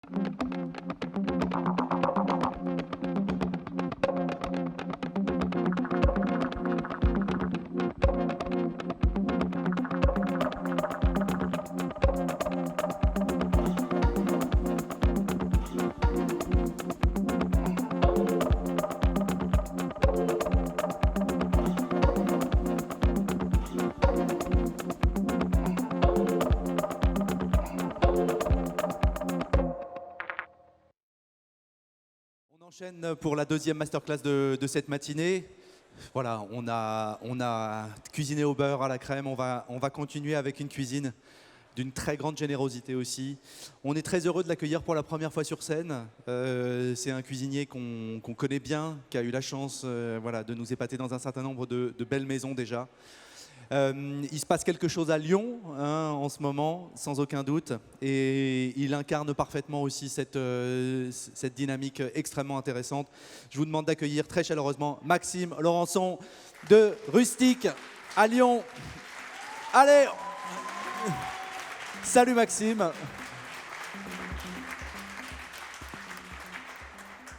On enchaîne pour la deuxième masterclass de cette matinée. Voilà, on a cuisiné au beurre, à la crème. On va continuer avec une cuisine d'une très grande générosité aussi. On est très heureux de l'accueillir pour la première fois sur scène. C'est un cuisinier qu'on connaît bien, qui a eu la chance voilà, de nous épater dans un certain nombre de belles maisons déjà. Il se passe quelque chose à Lyon en ce moment, sans aucun doute, et il incarne parfaitement aussi cette dynamique extrêmement intéressante. Je vous demande d'accueillir très chaleureusement Maxime Laurençon de Rustic à Lyon. Allez! Salut Maxime.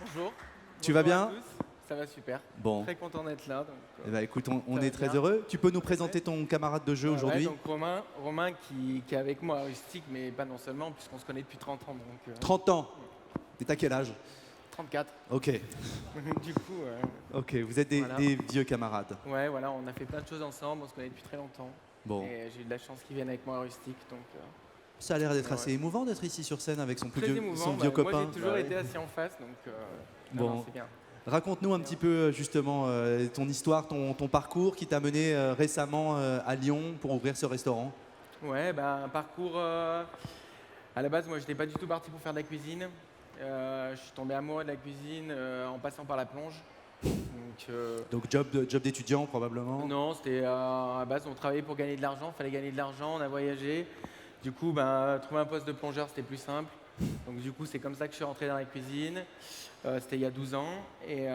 Bonjour. Tu vas bien? À tous. Ça va super. Bon. Très content d'être là. Donc, Eh ben, écoute, on ça est va très bien. heureux. Tu peux nous présenter ton camarade de jeu aujourd'hui? Donc Romain qui est avec moi à Rustic, mais pas non seulement, puisqu'on se connaît depuis 30 ans. Donc, 30 ans. Et t'as quel âge? 34. Ok. Du coup, Ok, vous êtes Voilà. des vieux camarades. ouais, voilà, on a fait plein de choses ensemble, on se connaît depuis très longtemps. Bon. Et j'ai eu de la chance qu'ils viennent avec moi à Rustic. Donc, Ça a l'air d'être Ouais. assez émouvant d'être ici sur scène avec son très émouvant. son vieux Moi, copain. j'ai toujours été assis en face, donc Bon. non, c'est bien. Raconte-nous un petit peu justement ton histoire, ton parcours qui t'a mené récemment à Lyon pour ouvrir ce restaurant. Ouais, un parcours. À la base, moi, je n'étais pas du tout parti pour faire de la cuisine. Je suis tombé amoureux de la cuisine en passant par la plonge. Donc job d'étudiant probablement. Non, c'était à la base, on travaillait pour gagner de l'argent. Il fallait gagner de l'argent, on a voyagé. Du coup, trouver un poste de plongeur, c'était plus simple. Donc du coup, c'est comme ça que je suis rentré dans la cuisine. C'était il y a 12 ans. Et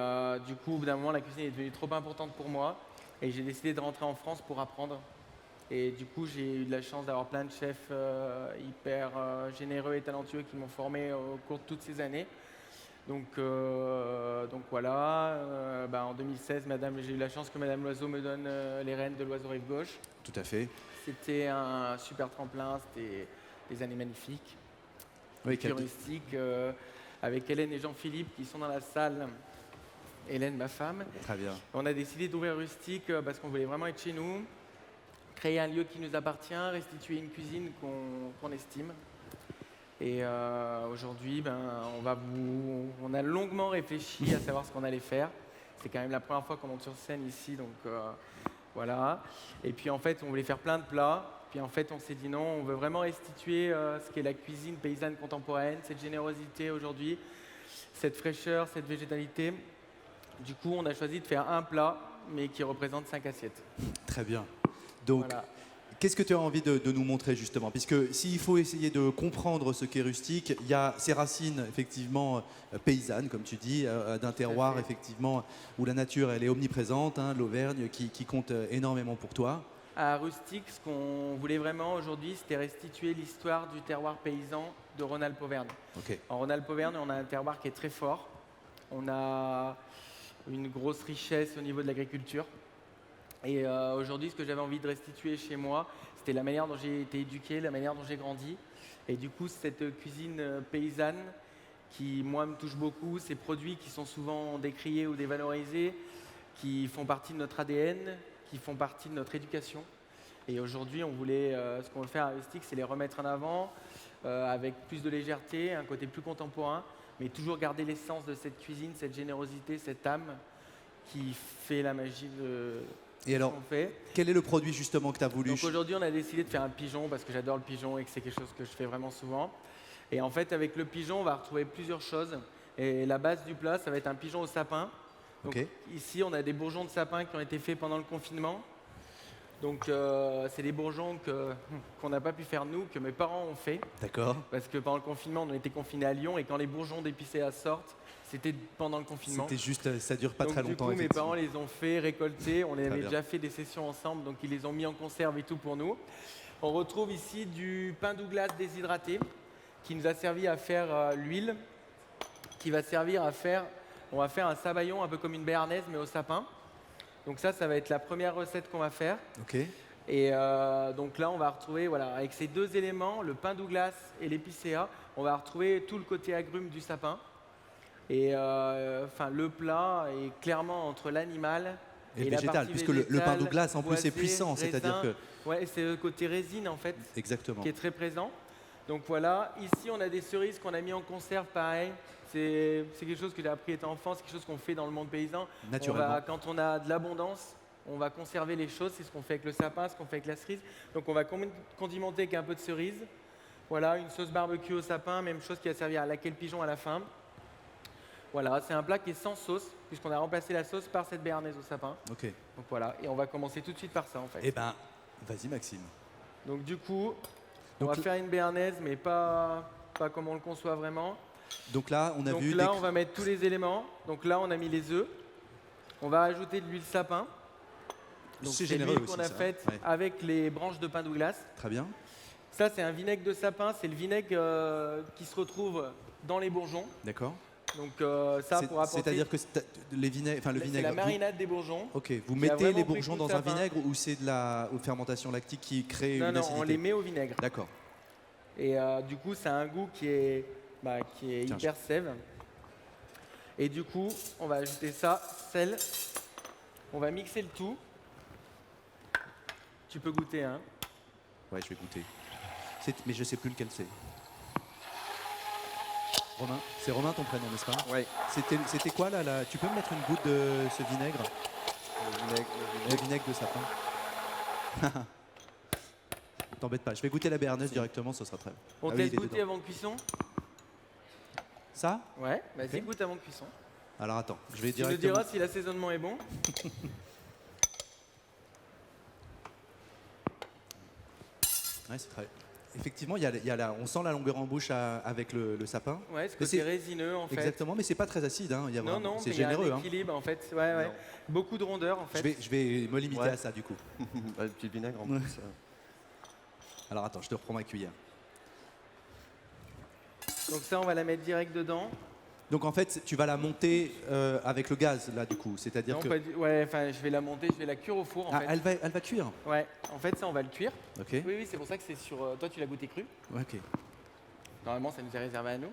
du coup, au bout d'un moment, la cuisine est devenue trop importante pour moi. Et j'ai décidé de rentrer en France pour apprendre. Et du coup, j'ai eu de la chance d'avoir plein de chefs hyper généreux et talentueux qui m'ont formé au cours de toutes ces années. Donc voilà, en 2016, j'ai eu la chance que Madame Loiseau me donne les rênes de l'Oiseau Rive Gauche. Tout à fait. C'était un super tremplin, c'était des années magnifiques. Oui, Puis Rustic, avec Hélène et Jean-Philippe qui sont dans la salle. Hélène, ma femme. Très bien. On a décidé d'ouvrir Rustic parce qu'on voulait vraiment être chez nous, créer un lieu qui nous appartient, restituer une cuisine qu'on estime. Et aujourd'hui, on a longuement réfléchi à savoir ce qu'on allait faire. C'est quand même la première fois qu'on monte sur scène ici, donc voilà. Et puis en fait, on voulait faire plein de plats. Puis en fait, on s'est dit non, on veut vraiment restituer ce qu'est la cuisine paysanne contemporaine, cette générosité aujourd'hui, cette fraîcheur, cette végétalité. Du coup, on a choisi de faire un plat, mais qui représente 5 assiettes. Très bien. Donc, Voilà. qu'est-ce que tu as envie de nous montrer justement? Puisque s'il faut essayer de comprendre ce qu'est Rustic, il y a ses racines effectivement paysannes, comme tu dis, d'un terroir effectivement où la nature elle est omniprésente, l'Auvergne qui compte énormément pour toi. À Rustic, ce qu'on voulait vraiment aujourd'hui, c'était restituer l'histoire du terroir paysan de Rhône-Alpes-Auvergne. Ok. En Rhône-Alpes-Auvergne, on a un terroir qui est très fort. On a une grosse richesse au niveau de l'agriculture. Et aujourd'hui, ce que j'avais envie de restituer chez moi, c'était la manière dont j'ai été éduqué, la manière dont j'ai grandi. Et du coup, cette cuisine paysanne qui, moi, me touche beaucoup, ces produits qui sont souvent décriés ou dévalorisés, qui font partie de notre ADN, qui font partie de notre éducation. Et aujourd'hui, ce qu'on veut faire à Rustic, c'est les remettre en avant avec plus de légèreté, un côté plus contemporain, mais toujours garder l'essence de cette cuisine, cette générosité, cette âme qui fait la magie de Et alors, ce qu'on fait. quel est le produit justement que tu as voulu? Donc aujourd'hui, on a décidé de faire un pigeon parce que j'adore le pigeon et que c'est quelque chose que je fais vraiment souvent. Et en fait, avec le pigeon, on va retrouver plusieurs choses. Et la base du plat, ça va être un pigeon au sapin. Donc, Ok. ici, on a des bourgeons de sapin qui ont été faits pendant le confinement. Donc, c'est des bourgeons qu'on n'a pas pu faire nous, que mes parents ont fait. D'accord. Parce que pendant le confinement, on était confinés à Lyon et quand les bourgeons d'épicéa sortent, c'était pendant le confinement. C'était juste, ça dure pas Donc, très longtemps. Du coup, mes effectivement. parents les ont fait récolter. On avait bien. déjà fait des sessions ensemble, donc ils les ont mis en conserve et tout pour nous. On retrouve ici du pain Douglas déshydraté, qui nous a servi à faire l'huile, qui va servir à faire, on va faire un sabayon un peu comme une béarnaise mais au sapin. Donc ça va être la première recette qu'on va faire. Ok. Et donc là, on va retrouver, voilà, avec ces deux éléments, le pain Douglas et l'épicéa, on va retrouver tout le côté agrume du sapin. Et le plat est clairement entre l'animal Et le la végétal, partie puisque le pain végétale, Douglas en plus est boisé, puissant, c'est-à-dire raisin. que. Ouais, c'est le côté résine en fait Exactement. qui est très présent. Donc voilà, ici on a des cerises qu'on a mis en conserve, pareil. C'est quelque chose que j'ai appris étant enfant, c'est quelque chose qu'on fait dans le monde paysan. Naturellement. Quand on a de l'abondance, on va conserver les choses, c'est ce qu'on fait avec le sapin, ce qu'on fait avec la cerise. Donc on va condimenter avec un peu de cerise. Voilà, une sauce barbecue au sapin, même chose qui va servir à laquer le pigeon à la fin. Voilà, c'est un plat qui est sans sauce, puisqu'on a remplacé la sauce par cette béarnaise au sapin. Ok. Donc voilà, et on va commencer tout de suite par ça en fait. Eh ben, vas-y Maxime. Donc du coup, on Donc, va faire une béarnaise, mais pas comme on le conçoit vraiment. Donc là, on a Donc vu. là, on va mettre tous les éléments. Donc là, on a mis les œufs. On va ajouter de l'huile sapin. Donc C'est c'est généreux l'huile aussi, qu'on a ça. faite Ouais. avec les branches de pain Douglas. Très bien. Ça, c'est un vinaigre de sapin. C'est le vinaigre qui se retrouve dans les bourgeons. D'accord. Donc ça, pour apporter. C'est-à-dire que le vinaigre. C'est la marinade des bourgeons. Ok. Vous qui a mettez vraiment les pris bourgeons tout le dans un sapin. vinaigre ou c'est de la fermentation lactique qui crée Non, une non, acidité. on les met au vinaigre. D'accord. Et du coup, ça a un goût qui est Tiens, hyper sève. Et du coup, on va ajouter ça, sel. On va mixer le tout. Tu peux goûter, hein. Ouais, je vais goûter. Mais je sais plus lequel c'est. Romain, c'est Romain ton prénom, n'est-ce pas? Ouais. C'était quoi là, Tu peux me mettre une goutte de ce vinaigre? Le vinaigre de sapin. T'embête pas, je vais goûter la béarnaise directement, ce sera très bien. On Ah te oui, laisse il est goûter dedans. avant cuisson? Ça? Ouais, vas-y, Ok. goûte avant cuisson. Alors attends, je vais Tu nous directement. diras si l'assaisonnement est bon. Ouais, c'est très. Effectivement, on sent la longueur en bouche avec le sapin. Ouais, ce Mais côté résineux en fait. Exactement, mais c'est pas très acide. Hein. Non, non, c'est mais il y a généreux. un Hein. équilibre en fait. Ouais, ouais. Non. Beaucoup de rondeur en fait. Je vais me limiter Ouais. à ça du coup. Le petit vinaigre en Ouais. plus. Alors attends, je te reprends ma cuillère. Donc ça, on va la mettre direct dedans. Donc en fait, tu vas la monter avec le gaz là du coup, c'est-à-dire Non, que ouais, enfin, je vais la monter, je vais la cuire au four en ah, fait. elle va cuire. Ouais, en fait, ça, on va le cuire. Ok. Oui, oui, c'est pour ça que c'est sur. Toi, tu l'as goûté cru. Ok. Normalement, ça nous est réservé à nous.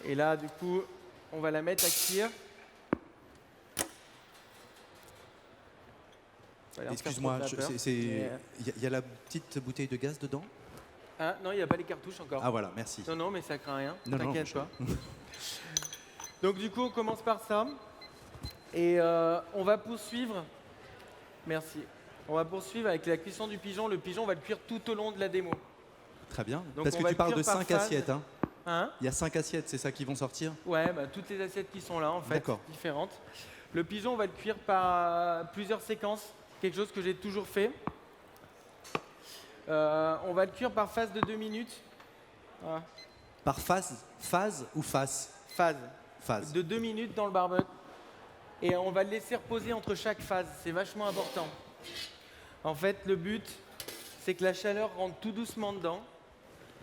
Et là, du coup, on va la mettre à cuire. Ça a l'air de faire Excuse-moi, trop de vapeur, il mais, y a la petite bouteille de gaz dedans. Ah, non, il n'y a pas les cartouches encore. Ah voilà, merci. Non, non, mais ça craint rien. Non, non, T'inquiète je- pas. Donc, du coup, on commence par ça. Et on va poursuivre. Merci. On va poursuivre avec la cuisson du pigeon. Le pigeon, on va le cuire tout au long de la démo. Très bien. Donc, Parce on que va tu le parles cuire de par 5 phase. assiettes. Hein. Hein? Il y a 5 assiettes, c'est ça qui vont sortir? Ouais, bah, toutes les assiettes qui sont là, en fait, D'accord. différentes. Le pigeon, on va le cuire par plusieurs séquences. Quelque chose que j'ai toujours fait. On va le cuire par phase de 2 minutes. Voilà. Par phase ou face? Phase. Phase. De 2 minutes dans le barbecue. Et on va le laisser reposer entre chaque phase. C'est vachement important. En fait, le but, c'est que la chaleur rentre tout doucement dedans.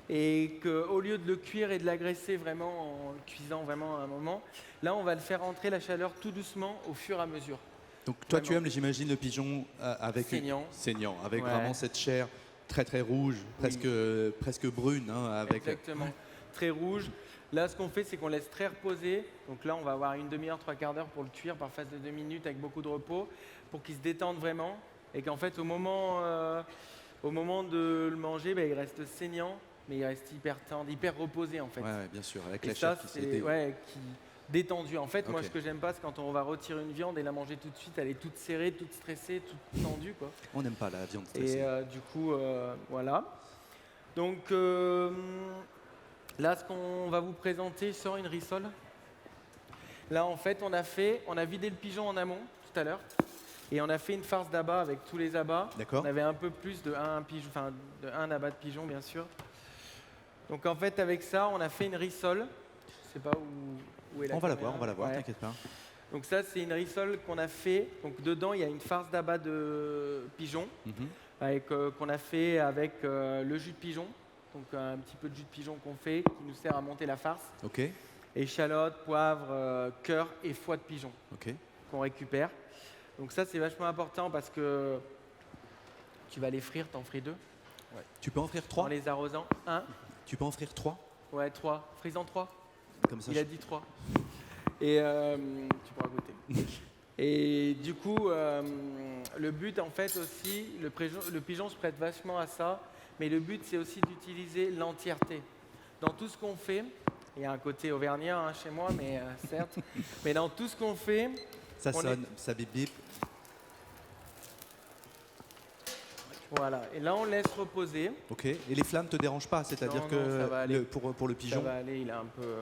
Et qu'au lieu de le cuire et de l'agresser vraiment en le cuisant vraiment à un moment, là, on va le faire rentrer la chaleur tout doucement au fur et à mesure. Donc toi, Vraiment. tu aimes, j'imagine, le pigeon avec Saignant. avec Ouais. vraiment cette chair très très rouge, presque brune, hein, avec. Exactement. Très rouge. Là, ce qu'on fait, c'est qu'on laisse très reposer. Donc là, on va avoir une demi-heure, 3/4 d'heure pour le cuire par phase de 2 minutes avec beaucoup de repos pour qu'il se détende vraiment. Et qu'en fait, au moment de le manger, il reste saignant, mais il reste hyper tendre, hyper reposé en fait. Ouais, ouais, bien sûr, avec Et la ça, chair qui c'est s'était. détendu. En fait, moi, Ok. ce que j'aime pas, c'est quand on va retirer une viande et la manger tout de suite, elle est toute serrée, toute stressée, toute tendue, quoi. On n'aime pas la viande Et stressée. du coup, voilà. Donc là, ce qu'on va vous présenter sort une rissole. Là, en fait, on a vidé le pigeon en amont tout à l'heure. Et on a fait une farce d'abats avec tous les abats. D'accord. On avait un peu plus de un abat de pigeon, bien sûr. Donc en fait, avec ça, on a fait une rissole. Je sais pas où est la On va la caméra. voir, Ouais. t'inquiète pas. Donc ça, c'est une rissole qu'on a fait. Donc dedans, il y a une farce d'abat de pigeon Mhm. qu'on a fait avec le jus de pigeon. donc un petit peu de jus de pigeon qu'on fait, qui nous sert à monter la farce. Ok, Échalote, poivre, cœur et foie de pigeon ok. qu'on récupère. Donc ça, c'est vachement important parce que tu vas les frire, t'en fris 2 Tu peux en frire en 3? les arrosant. 1, Tu peux en frire 3? ouais, 3. Frise-en 3. Comme ça, Il a dit 3. Et tu pourras goûter. Et du coup, le but en fait aussi, le pigeon se prête vachement à ça, mais le but c'est aussi d'utiliser l'entièreté. Dans tout ce qu'on fait, il y a un côté auvergnat hein, chez moi, mais certes, mais dans tout ce qu'on fait, ça on sonne, ça bip bip. voilà. Et là on laisse reposer. Ok. Et les flammes te dérangent pas, c'est-à-dire Non, que non, ça va aller. pour le Ça pigeon. va aller, il est un peu.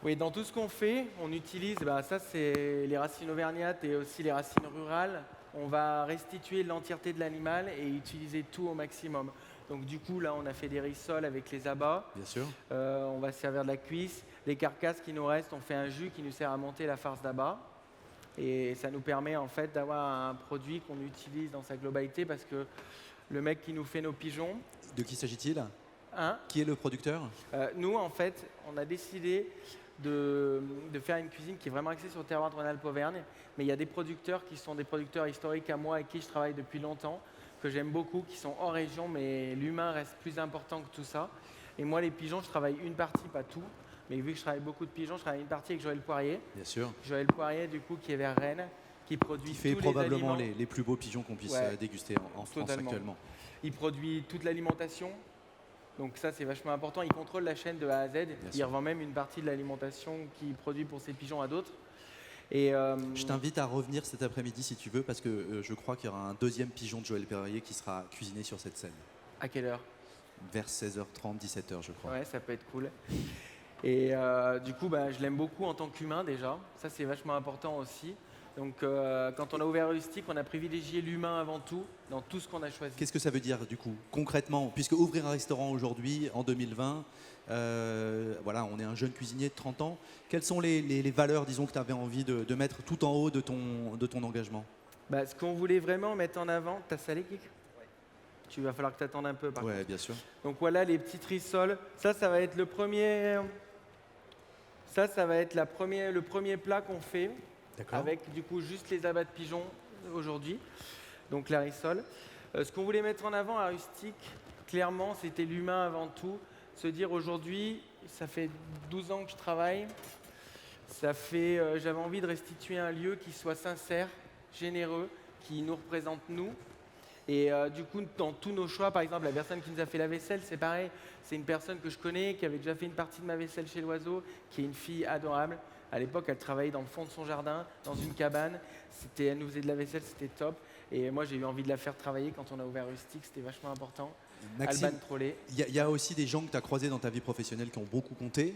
Oui, dans tout ce qu'on fait, on utilise, ça c'est les racines auvergnates et aussi les racines rurales. On va restituer l'entièreté de l'animal et utiliser tout au maximum. Donc du coup, là, on a fait des rissoles avec les abats. Bien sûr. On va se servir de la cuisse. Les carcasses qui nous restent, on fait un jus qui nous sert à monter la farce d'abat. Et ça nous permet en fait d'avoir un produit qu'on utilise dans sa globalité parce que le mec qui nous fait nos pigeons, De qui s'agit-il? hein, Qui est le producteur? nous en fait, on a décidé de faire une cuisine qui est vraiment axée sur le terroir de Rhône-Alpes-Auvergne. Mais il y a des producteurs qui sont des producteurs historiques à moi avec qui je travaille depuis longtemps, que j'aime beaucoup, qui sont hors région, mais l'humain reste plus important que tout ça. Et moi, les pigeons, je travaille une partie, pas tout. Mais vu que je travaille beaucoup de pigeons, je travaille une partie avec Joël Poirier. Bien sûr. Joël Poirier, du coup, qui est vers Rennes, qui produit Qui fait tous probablement les aliments. les plus beaux pigeons qu'on puisse Ouais. déguster en France Totalement. actuellement. Il produit toute l'alimentation. Donc ça, c'est vachement important. Il contrôle la chaîne de A à Z. Il sûr. revend même une partie de l'alimentation qu'il produit pour ses pigeons à d'autres. Et Je t'invite à revenir cet après-midi si tu veux, parce que je crois qu'il y aura un deuxième pigeon de Joël Perrier qui sera cuisiné sur cette scène. à quelle heure? Vers 16h30, 17h, je crois. Ouais, ça peut être cool. Et du coup, je l'aime beaucoup en tant qu'humain déjà. Ça, c'est vachement important aussi. Donc, quand on a ouvert Rustic, on a privilégié l'humain avant tout, dans tout ce qu'on a choisi. Qu'est-ce que ça veut dire du coup, concrètement? Puisque ouvrir un restaurant aujourd'hui, en 2020, voilà, on est un jeune cuisinier de 30 ans. Quelles sont les valeurs, disons, que tu avais envie de mettre tout en haut de ton engagement? Ce qu'on voulait vraiment mettre en avant, t'as salé, Kik? Tu vas falloir que tu attendes un peu. Par Ouais, contre. bien sûr. Donc voilà les petites rissoles. Ça va être le premier. Ça va être le premier plat qu'on fait. D'accord. Avec du coup juste les abats de pigeons aujourd'hui, donc la rissole. Ce qu'on voulait mettre en avant à Rustic, clairement, c'était l'humain avant tout. Se dire aujourd'hui, ça fait 12 ans que je travaille, j'avais envie de restituer un lieu qui soit sincère, généreux, qui nous représente nous. Et du coup, dans tous nos choix, par exemple, la personne qui nous a fait la vaisselle, c'est pareil. C'est une personne que je connais, qui avait déjà fait une partie de ma vaisselle chez l'Oiseau, qui est une fille adorable. À l'époque, elle travaillait dans le fond de son jardin, dans une cabane. Elle nous faisait de la vaisselle, c'était top. Et moi, j'ai eu envie de la faire travailler quand on a ouvert Rustic, c'était vachement important. Maxime, Alban Trollet. il y a aussi des gens que tu as croisés dans ta vie professionnelle qui ont beaucoup compté.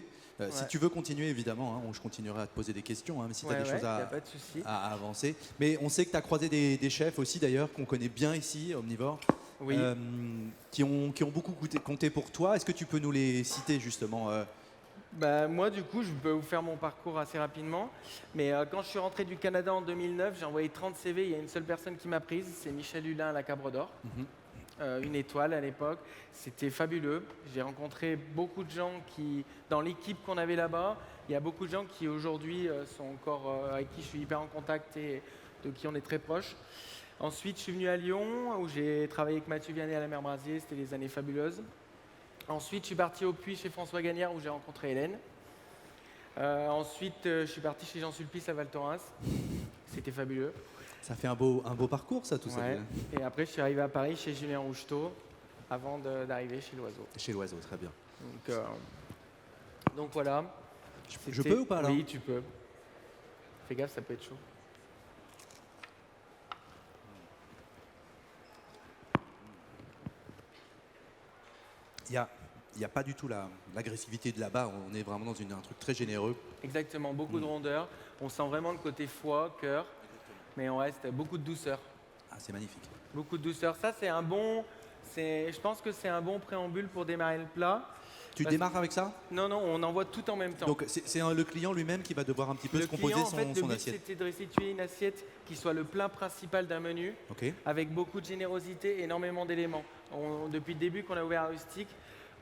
Si tu veux continuer, évidemment, hein, je continuerai à te poser des questions, hein, si tu as des choses y a pas de souci. à avancer. Mais on sait que tu as croisé des chefs aussi, d'ailleurs, qu'on connaît bien ici, Omnivore, Oui. qui ont beaucoup compté pour toi. Est-ce que tu peux nous les citer, justement Moi, du coup, je peux vous faire mon parcours assez rapidement. Mais quand je suis rentré du Canada en 2009, j'ai envoyé 30 CV. Il y a une seule personne qui m'a prise, c'est Michel Hulin à la Cabre d'Or. Une étoile à l'époque. C'était fabuleux. J'ai rencontré beaucoup de gens dans l'équipe qu'on avait là-bas, il y a beaucoup de gens qui aujourd'hui sont encore avec qui je suis hyper en contact et de qui on est très proches. Ensuite, je suis venu à Lyon où j'ai travaillé avec Mathieu Vianney à la Mer Brasier. C'était des années fabuleuses. Ensuite, je suis parti au Puy chez François Gagnard où j'ai rencontré Hélène. Ensuite, je suis parti chez Jean Sulpice à Val Thorens. C'était fabuleux. Ça fait un beau parcours, ça, tout ça. Et après, je suis arrivé à Paris chez Julien Roucheteau avant d'arriver chez l'Oiseau. Chez l'Oiseau, très bien. Donc voilà. Je peux ou pas là? Oui, tu peux. Fais gaffe, ça peut être chaud. Il n'y a pas du tout l'agressivité de là-bas. On est vraiment dans un truc très généreux. Exactement, beaucoup de rondeur. On sent vraiment le côté foie, cœur, mais on reste beaucoup de douceur. Ah, c'est magnifique. Beaucoup de douceur. Ça, je pense que c'est un bon préambule pour démarrer le plat. Tu Parce- démarres avec ça? Non, non, on envoie tout en même temps. Donc c'est le client lui-même qui va devoir un petit peu Le se composer client, en fait, son le but, assiette. c'était de restituer une assiette qui soit le plat principal d'un menu, Ok. avec beaucoup de générosité, énormément d'éléments. Depuis le début qu'on a ouvert à Rustic,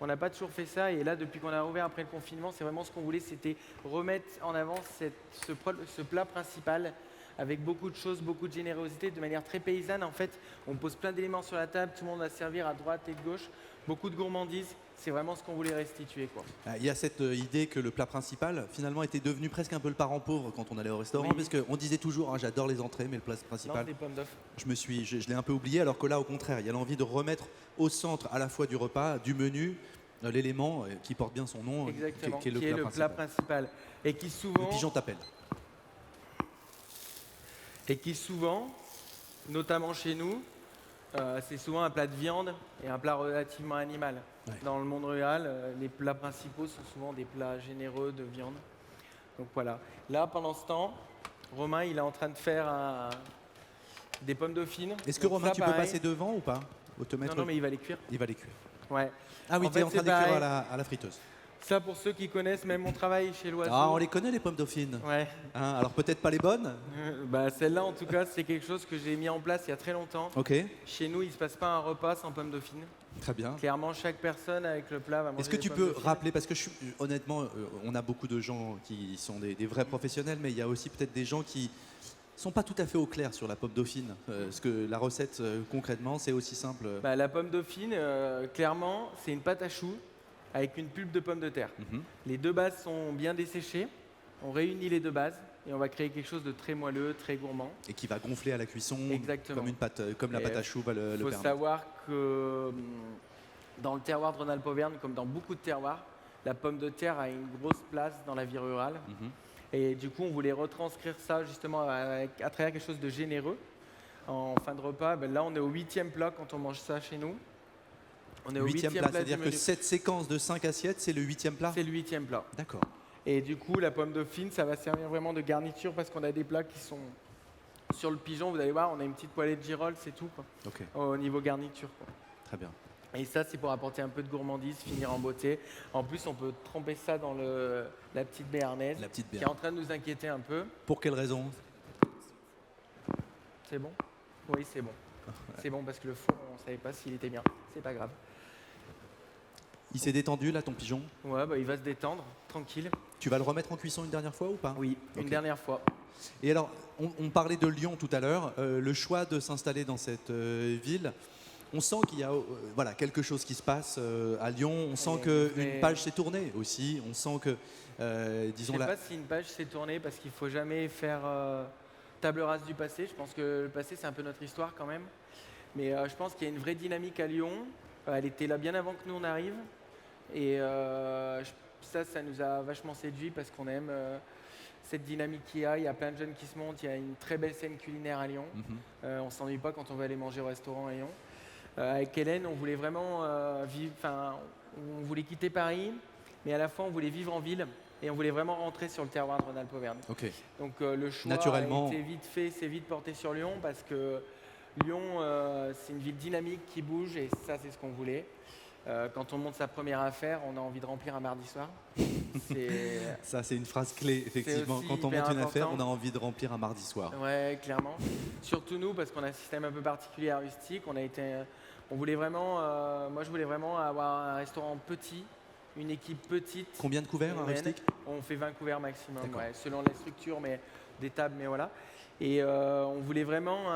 on n'a pas toujours fait ça. Et là, depuis qu'on a ouvert après le confinement, c'est vraiment ce qu'on voulait, c'était remettre en avant ce plat principal avec beaucoup de choses, beaucoup de générosité, de manière très paysanne. En fait, on pose plein d'éléments sur la table, tout le monde va servir à droite et de gauche, beaucoup de gourmandise. C'est vraiment ce qu'on voulait restituer, quoi. Il y a cette idée que le plat principal, finalement, était devenu presque un peu le parent pauvre quand on allait au restaurant, Oui. parce qu'on disait toujours, ah, j'adore les entrées, mais le plat Non, principal, des pommes d'œuf. je l'ai un peu oublié, alors que là, au contraire, il y a l'envie de remettre au centre à la fois du repas, du menu, l'élément qui porte bien son nom, Exactement, qui est le plat principal. Et qui souvent, Le pigeon t'appelle. notamment chez nous, c'est souvent un plat de viande et un plat relativement animal. Ouais. Dans le monde rural, les plats principaux sont souvent des plats généreux de viande. Donc voilà. Là, pendant ce temps, Romain, il est en train de faire des pommes dauphines. Est-ce que Donc Romain, ça, tu peux pareil. passer devant ou pas? Au te mettre- Non, mais il va les cuire. Il va les cuire. Ouais. Ah oui, En tu es fait, en train c'est d'écrire pareil. à la friteuse. Ça, pour ceux qui connaissent même mon travail chez l'Oiseau. Ah, on les connaît, les pommes dauphines. Ouais. Hein, alors peut-être pas les bonnes. Celle-là, en tout cas, c'est quelque chose que j'ai mis en place il y a très longtemps. Ok, Chez nous, il ne se passe pas un repas sans pommes dauphines. très bien. Clairement, chaque personne avec le plat va manger Est-ce que des tu pommes peux dauphines. rappeler, parce que honnêtement, on a beaucoup de gens qui sont des vrais professionnels, mais il y a aussi peut-être des gens qui sont pas tout à fait au clair sur la pomme dauphine. Parce que la recette, concrètement, c'est aussi simple. La pomme dauphine, clairement, c'est une pâte à choux avec une pulpe de pommes de terre. Mhm. Les deux bases sont bien desséchées. On réunit les deux bases et on va créer quelque chose de très moelleux, très gourmand. Et qui va gonfler à la cuisson, Exactement. comme une pâte, comme la Et, pâte à choux va le Il faut permettre. savoir que dans le terroir de Rhône-Alpes-Auvergne, comme dans beaucoup de terroirs, la pomme de terre a une grosse place dans la vie rurale. Mhm. Et du coup, on voulait retranscrire ça justement à travers quelque chose de généreux. En fin de repas, là, on est au 8e plat quand on mange ça chez nous. On est au 8e 8e plat, plat c'est-à-dire du que menu. cette séquence de 5 assiettes, c'est le 8e plat. C'est le 8e plat. D'accord. Et du coup, la pomme dauphine, ça va servir vraiment de garniture parce qu'on a des plats qui sont sur le pigeon. Vous allez voir, on a une petite poêlée de girolles, c'est tout, quoi, Ok, au niveau garniture, quoi. très bien. Et ça, c'est pour apporter un peu de gourmandise, finir en beauté. En plus, on peut tremper ça dans la petite béarnaise, La petite qui est bière. en train de nous inquiéter un peu. Pour quelle raison? C'est bon? Oui, c'est bon. C'est bon parce que le four, on ne savait pas s'il était bien. C'est pas grave. Il s'est détendu là, ton pigeon? Ouais, il va se détendre, tranquille. Tu vas le remettre en cuisson une dernière fois ou pas? Oui, une Ok. dernière fois. Et alors, on parlait de Lyon tout à l'heure, le choix de s'installer dans cette ville. On sent qu'il y a voilà, quelque chose qui se passe à Lyon. On sent qu'une page s'est tournée aussi. On sent que, Je disons, ne sais pas si une page s'est tournée parce qu'il ne faut jamais faire table rase du passé. Je pense que le passé, c'est un peu notre histoire quand même. Mais je pense qu'il y a une vraie dynamique à Lyon. Elle était là bien avant que nous on arrive. Et ça nous a vachement séduit parce qu'on aime cette dynamique qu'il y a. Il y a plein de jeunes qui se montent. Il y a une très belle scène culinaire à Lyon. On ne s'ennuie pas quand on va aller manger au restaurant à Lyon. Avec Hélène, on voulait vraiment on voulait quitter Paris, mais à la fois on voulait vivre en ville et on voulait vraiment rentrer sur le terroir de Rhône-Alpes-Auvergne. ok. Donc le choix Naturellement. a été vite fait, c'est vite porté sur Lyon parce que Lyon, c'est une ville dynamique qui bouge et ça, c'est ce qu'on voulait. Quand on monte sa première affaire, on a envie de remplir un mardi soir. C'est Ça, c'est une phrase clé, effectivement. aussi Quand on hyper monte une affaire, important. on a envie de remplir un mardi soir. Ouais, clairement. Surtout nous, parce qu'on a un système un peu particulier à Rustic. On voulait vraiment, moi je voulais vraiment avoir un restaurant petit, une équipe petite. Combien de couverts, un humaine. rustique? On fait 20 couverts maximum, D'accord. ouais, selon la structure, mais des tables, mais voilà. Et on voulait vraiment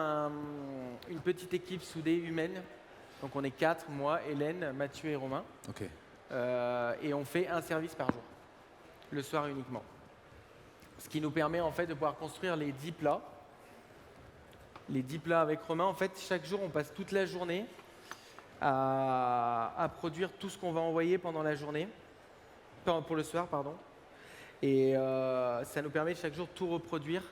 une petite équipe soudée, humaine. Donc on est 4, moi, Hélène, Mathieu et Romain. Ok. Et on fait un service par jour, le soir uniquement. Ce qui nous permet en fait de pouvoir construire les 10 plats. Les 10 plats avec Romain, en fait, chaque jour, on passe toute la journée à produire tout ce qu'on va envoyer pendant la journée, pour le soir, pardon. Et ça nous permet chaque jour de tout reproduire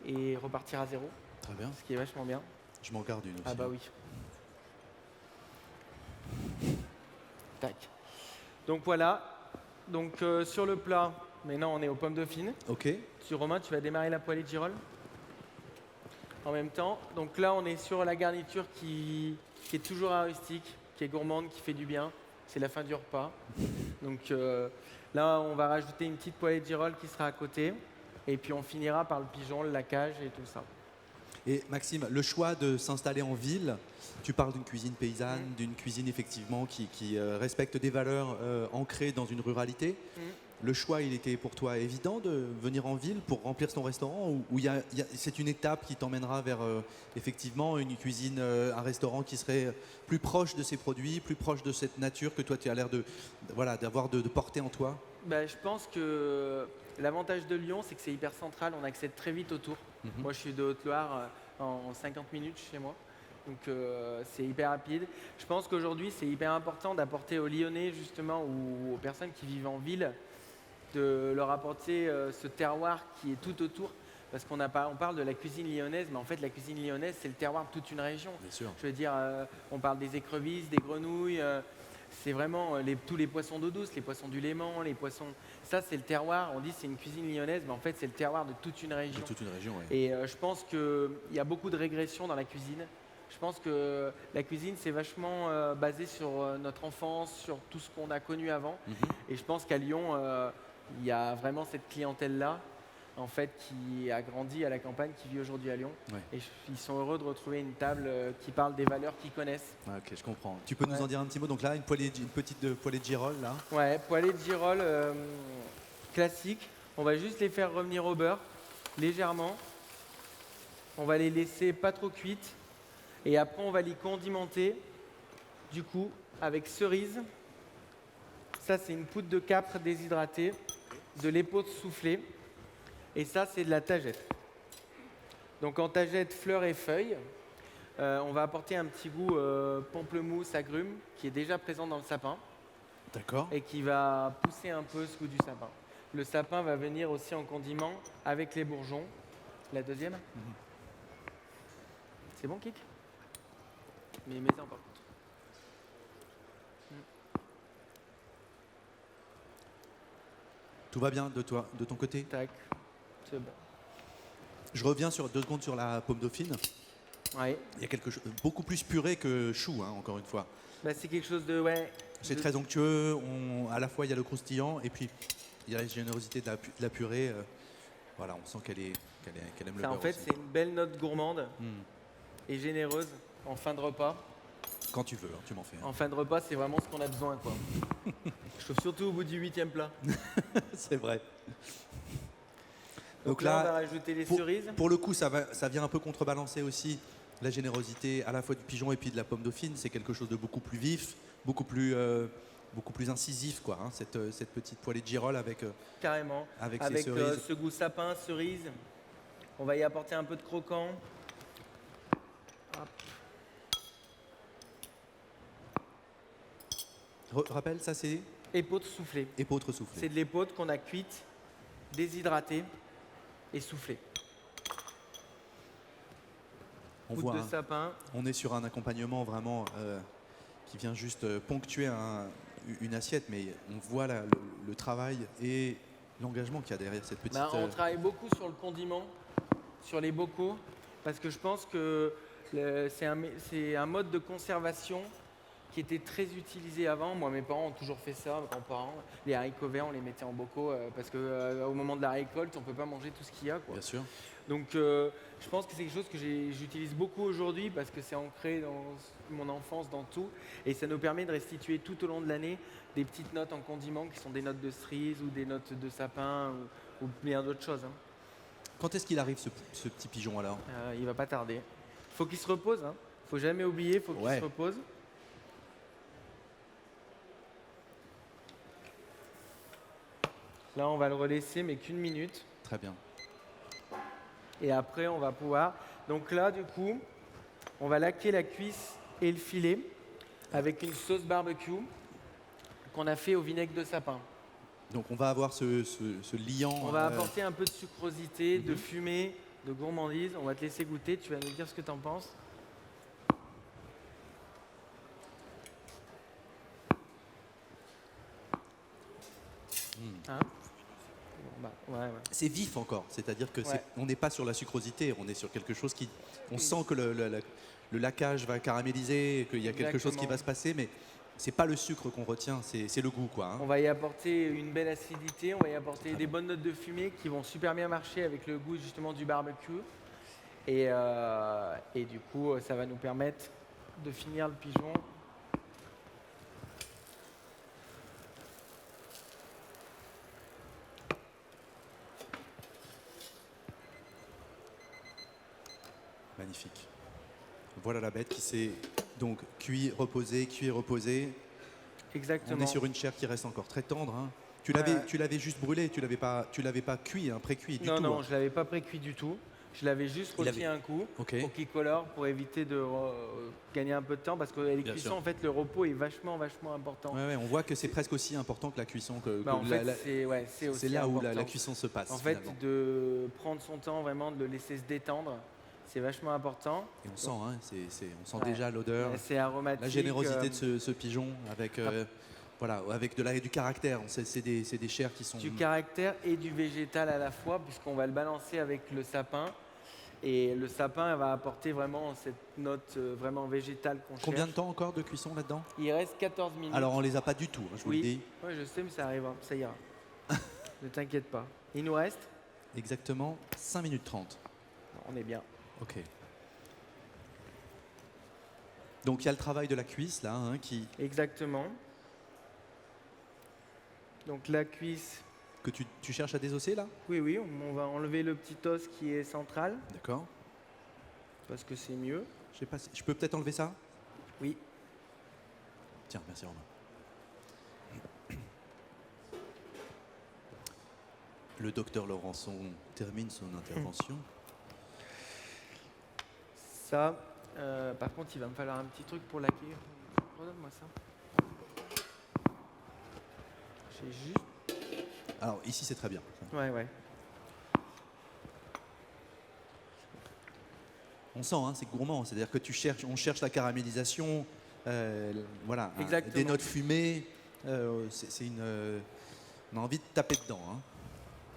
et repartir à zéro, Très bien. ce qui est vachement bien. Je m'en garde une aussi. Ah bah oui. Tac. Donc voilà. Donc sur le plat, maintenant on est aux pommes dauphines. Ok. Sur Romain, tu vas démarrer la poêlée de girolles en même temps. Donc là, on est sur la garniture qui est toujours à rustique, qui est gourmande, qui fait du bien. c'est la fin du repas. Donc là, on va rajouter une petite poêlée de girolles qui sera à côté. Et puis on finira par le pigeon, le laquage et tout ça. Et Maxime, le choix de s'installer en ville, tu parles d'une cuisine paysanne, d'une cuisine effectivement qui respecte des valeurs ancrées dans une ruralité. Le choix, il était pour toi évident de venir en ville pour remplir ton restaurant ou c'est une étape qui t'emmènera vers effectivement une cuisine, un restaurant qui serait plus proche de ses produits, plus proche de cette nature que toi tu as l'air de porter en toi? Bah, je pense que l'avantage de Lyon, c'est que c'est hyper central, on accède très vite autour. Moi, je suis de Haute-Loire, en 50 minutes chez moi. Donc c'est hyper rapide. Je pense qu'aujourd'hui, c'est hyper important d'apporter aux Lyonnais justement ou aux personnes qui vivent en ville, de leur apporter ce terroir qui est tout autour. Parce on parle de la cuisine lyonnaise, mais en fait la cuisine lyonnaise, c'est le terroir de toute une région. Bien sûr. Je veux dire, on parle des écrevisses, des grenouilles, c'est vraiment tous les poissons d'eau douce, les poissons du Léman, les poissons... Ça, c'est le terroir. On dit c'est une cuisine lyonnaise, mais en fait, c'est le terroir de toute une région. De toute une région, oui. Et je pense qu'il y a beaucoup de régression dans la cuisine. Je pense que la cuisine, c'est vachement basé sur notre enfance, sur tout ce qu'on a connu avant. Et je pense qu'à Lyon, il y a vraiment cette clientèle-là, en fait, qui a grandi à la campagne, qui vit aujourd'hui à Lyon. Ouais. Et ils sont heureux de retrouver une table qui parle des valeurs qu'ils connaissent. Ah, ok, je comprends. Tu peux nous en dire un petit mot? Donc là, une petite poêlée de girolles, là. Ouais, poêlée de girolles classique. On va juste les faire revenir au beurre, légèrement. On va les laisser pas trop cuites. Et après, on va les condimenter, du coup, avec cerise. Ça, c'est une poudre de capre déshydratée, de l'épaule soufflée. Et ça, c'est de la tagette. Donc en tagette, fleurs et feuilles. On va apporter un petit goût pamplemousse, agrumes, qui est déjà présent dans le sapin. D'accord. Et qui va pousser un peu ce goût du sapin. Le sapin va venir aussi en condiment avec les bourgeons. La deuxième. C'est bon, Kik? Mais mets-en par contre. Tout va bien de ton côté? Tac, c'est bon. Je reviens 2 secondes sur la pomme dauphine. Ouais. Il y a quelque chose beaucoup plus puré que chou, hein, encore une fois. Bah, c'est quelque chose de... C'est très onctueux, à la fois il y a le croustillant et puis il y a la générosité de la purée. Voilà, on sent qu'elle aime le beurre En fait, aussi. c'est une belle note gourmande et généreuse en fin de repas. Quand tu veux, hein, tu m'en fais. En fin de repas, c'est vraiment ce qu'on a besoin, quoi. Je trouve surtout au bout du 8e plat. C'est vrai. Donc là, on va rajouter les cerises. Pour le coup, ça vient un peu contrebalancer aussi la générosité à la fois du pigeon et puis de la pomme dauphine. C'est quelque chose de beaucoup plus vif, beaucoup plus incisif, quoi. Hein, cette petite poêlée de girolles avec carrément, avec ces cerises. Ce goût sapin, cerise. On va y apporter un peu de croquant. Hop. Rappelle, ça c'est épeautre soufflée. Épeautre soufflée. C'est de l'épeautre qu'on a cuite, déshydratée et soufflée. Poudre de sapin. On est sur un accompagnement vraiment qui vient juste ponctuer une assiette, mais on voit le travail et l'engagement qu'il y a derrière cette petite... On travaille beaucoup sur le condiment, sur les bocaux, parce que je pense que c'est un mode de conservation qui était très utilisé avant. Moi, mes parents ont toujours fait ça, mes grands-parents. Les haricots verts, on les mettait en bocaux parce qu'au moment de la récolte, on ne peut pas manger tout ce qu'il y a, quoi. Bien sûr. Donc, je pense que c'est quelque chose que j'utilise beaucoup aujourd'hui parce que c'est ancré dans mon enfance, dans tout. Et ça nous permet de restituer tout au long de l'année des petites notes en condiment qui sont des notes de cerise ou des notes de sapin ou bien d'autres choses. Hein. Quand est-ce qu'il arrive ce petit pigeon alors? Il va pas tarder. Il faut qu'il se repose. Hein. Faut jamais oublier, il faut qu'il se repose. Là, on va le relaisser, mais qu'1 minute. Très bien. Et après, on va pouvoir... Donc là, du coup, on va laquer la cuisse et le filet avec une sauce barbecue qu'on a fait au vinaigre de sapin. Donc on va avoir ce liant... On va apporter un peu de sucrosité, de fumée, de gourmandise. On va te laisser goûter, tu vas nous dire ce que tu en penses. Hein? Ouais. C'est vif encore, c'est-à-dire que on n'est pas sur la sucrosité, on est sur quelque chose qui... On sent que le le laquage va caraméliser, et qu'il y a quelque chose qui Exactement. va se passer, mais c'est pas le sucre qu'on retient, c'est le goût, quoi. Hein. On va y apporter une belle acidité, on va y apporter Très des bon. bonnes notes de fumée qui vont super bien marcher avec le goût justement du barbecue. Et du coup, ça va nous permettre de finir le pigeon. Magnifique. Voilà la bête qui s'est donc cuit, reposé, cuit, reposé. On Exactement. est sur une chair qui reste encore très tendre. Hein. Ouais. Tu l'avais juste brûlé, tu l'avais pas cuit, hein, pré-cuit du Non, tout. non, Hein. je ne l'avais pas pré-cuit du tout. Je l'avais juste Il rôti avait- un coup Ok. pour qu'il colore, pour éviter de gagner un peu de temps parce que les Bien cuissons, sûr. en fait, le repos est vachement, vachement important. Ouais, ouais, on voit que c'est presque aussi important que la cuisson. Bah, en fait, c'est aussi c'est là où la important. cuisson se passe. En fait, finalement. de prendre son temps, vraiment de le laisser se détendre, c'est vachement important. Et on sent, hein, on sent Ouais. déjà l'odeur, C'est aromatique. la générosité de ce pigeon avec, voilà, avec du caractère. C'est des chairs qui sont. Du caractère et du végétal à la fois, puisqu'on va le balancer avec le sapin. Et le sapin va apporter vraiment cette note vraiment végétale qu'on cherche. Combien de temps encore de cuisson là-dedans? Il reste 14 minutes. Alors on les a pas du tout, hein, je vous le dis. Oui, je sais, mais ça arrivera, ça ira. Ne t'inquiète pas. Il nous reste Exactement 5 minutes 30. On est bien. Ok. Donc il y a le travail de la cuisse là, hein, qui, Exactement. Donc la cuisse, que tu cherches à désosser là? oui, on va enlever le petit os qui est central, D'accord. parce que c'est mieux. Je sais pas si- je peux peut-être enlever ça? Oui. Tiens, merci Romain. Le docteur Laurençon termine son intervention. Ça, par contre, il va me falloir un petit truc pour laquer. Redonne-moi ça. J'ai juste... Alors ici c'est très bien. Ouais. On sent, hein, c'est gourmand, c'est-à-dire que on cherche la caramélisation, voilà, Exactement. des notes fumées. On a envie de taper dedans, hein,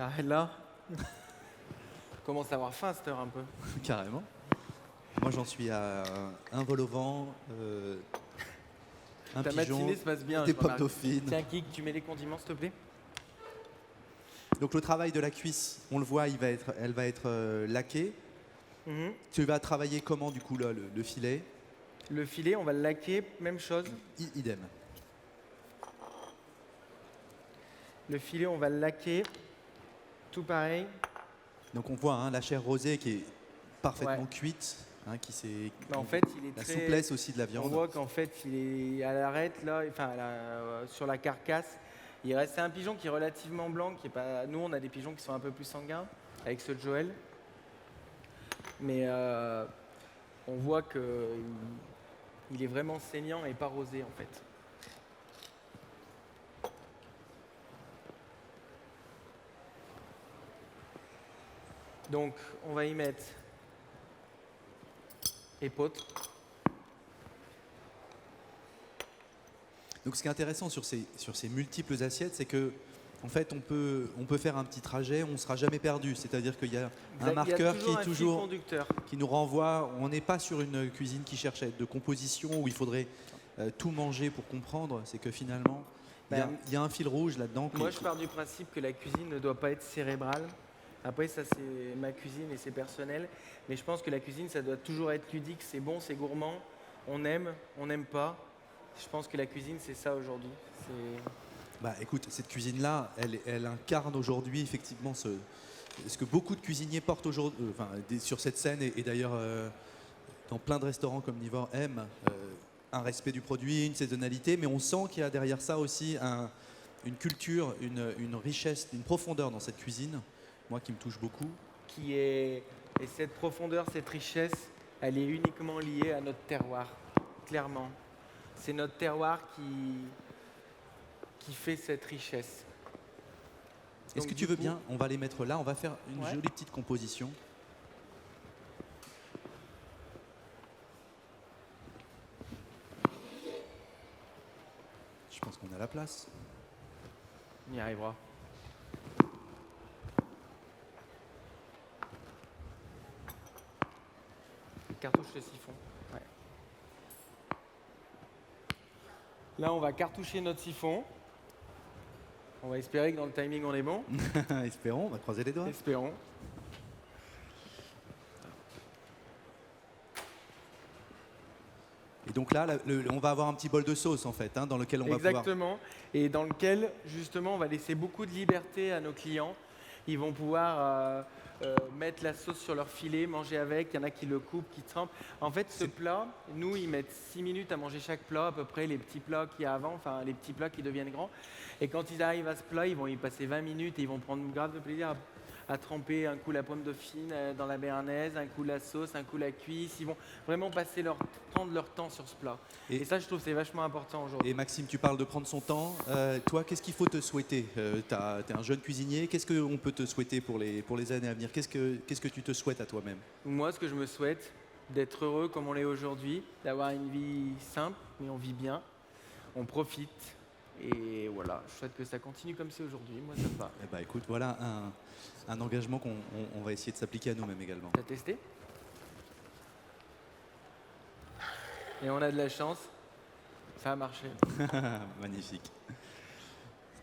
Arrête là. Commence à avoir faim à cette heure un peu. carrément. Moi j'en suis à un vol au vent, un Ta pigeon, matinée se passe bien. des je pommes remarque. dauphines. Tiens, Kik, tu mets les condiments, s'il te plaît. Donc le travail de la cuisse, on le voit, elle va être laquée. Mhm. Tu vas travailler comment du coup le filet? Le filet, on va le laquer, même chose. Idem. Le filet, on va le laquer, tout pareil. Donc on voit, hein, la chair rosée qui est parfaitement Ouais. cuite, hein, Mais en fait, il est la très... souplesse aussi de la On viande. voit qu'en fait, il est à l'arête, là, enfin, sur la carcasse. C'est un pigeon qui est relativement blanc, qui est pas... Nous, on a des pigeons qui sont un peu plus sanguins, avec ceux de Joël. Mais on voit qu'il est vraiment saignant et pas rosé, en fait. Donc, on va y mettre épautes. Donc ce qui est intéressant sur ces multiples assiettes, c'est que en fait on peut faire un petit trajet, on ne sera jamais perdu. C'est-à-dire qu'il y a un marqueur Il y a toujours un fil conducteur. qui nous renvoie. On n'est pas sur une cuisine qui cherche à être de composition où il faudrait tout manger pour comprendre. C'est que finalement il y a un fil rouge là-dedans. Moi, je pars du principe que la cuisine ne doit pas être cérébrale. Après, ça, c'est ma cuisine et c'est personnel. Mais je pense que la cuisine, ça doit toujours être ludique. C'est bon, c'est gourmand. On n'aime pas. Je pense que la cuisine, c'est ça aujourd'hui. Bah, écoute, cette cuisine-là, elle incarne aujourd'hui effectivement ce que beaucoup de cuisiniers portent aujourd'hui, sur cette scène et d'ailleurs dans plein de restaurants comme Nivore aiment un respect du produit, une saisonnalité, mais on sent qu'il y a derrière ça aussi une culture, une richesse, une profondeur dans cette cuisine, moi qui me touche beaucoup. Et cette profondeur, cette richesse, elle est uniquement liée à notre terroir, clairement. C'est notre terroir qui fait cette richesse. Est-ce que tu veux bien, on va les mettre là, on va faire une Ouais. jolie petite composition. Je pense qu'on a la place. On y arrivera. cartouche le siphon. Ouais. Là, on va cartoucher notre siphon. On va espérer que dans le timing, on est bon. Espérons, on va croiser les doigts. Espérons. Et donc là, on va avoir un petit bol de sauce en fait, hein, dans lequel on va pouvoir... Exactement. Et dans lequel, justement, on va laisser beaucoup de liberté à nos clients. Ils vont pouvoir mettre la sauce sur leur filet, manger avec. Il y en a qui le coupent, qui trempent. En fait, ce plat, nous, ils mettent 6 minutes à manger chaque plat, à peu près les petits plats qu'il y a avant, enfin les petits plats qui deviennent grands. Et quand ils arrivent à ce plat, ils vont y passer 20 minutes et ils vont prendre grave de plaisir à tremper un coup la pomme dauphine dans la béarnaise, un coup la sauce, un coup la cuisse. Ils vont vraiment prendre leur temps sur ce plat. Et ça, je trouve, c'est vachement important aujourd'hui. Et Maxime, tu parles de prendre son temps. Toi, qu'est-ce qu'il faut te souhaiter? Tu es un jeune cuisinier. Qu'est-ce qu'on peut te souhaiter pour les années à venir? Qu'est-ce que tu te souhaites à toi-même? Moi, ce que je me souhaite, d'être heureux comme on l'est aujourd'hui, d'avoir une vie simple, mais on vit bien, on profite. Et voilà, je souhaite que ça continue comme c'est aujourd'hui. Moi, ça me va. Eh ben, écoute, voilà un engagement qu'on va essayer de s'appliquer à nous-mêmes également. T'as testé? Et on a de la chance, ça a marché. Magnifique.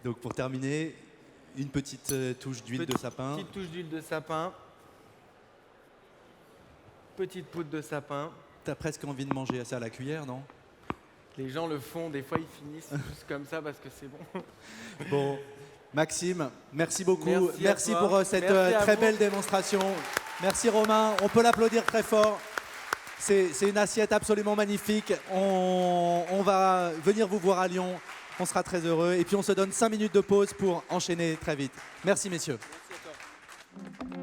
Donc pour terminer, une petite touche d'huile de sapin. Petite touche d'huile de sapin. Petite poudre de sapin. T'as presque envie de manger ça à la cuillère, non? Les gens le font, des fois ils finissent juste comme ça parce que c'est bon. Bon, Maxime, merci beaucoup. Merci pour cette très belle démonstration. Merci Romain, on peut l'applaudir très fort. C'est une assiette absolument magnifique. On va venir vous voir à Lyon, on sera très heureux. Et puis on se donne 5 minutes de pause pour enchaîner très vite. Merci messieurs. Merci à toi.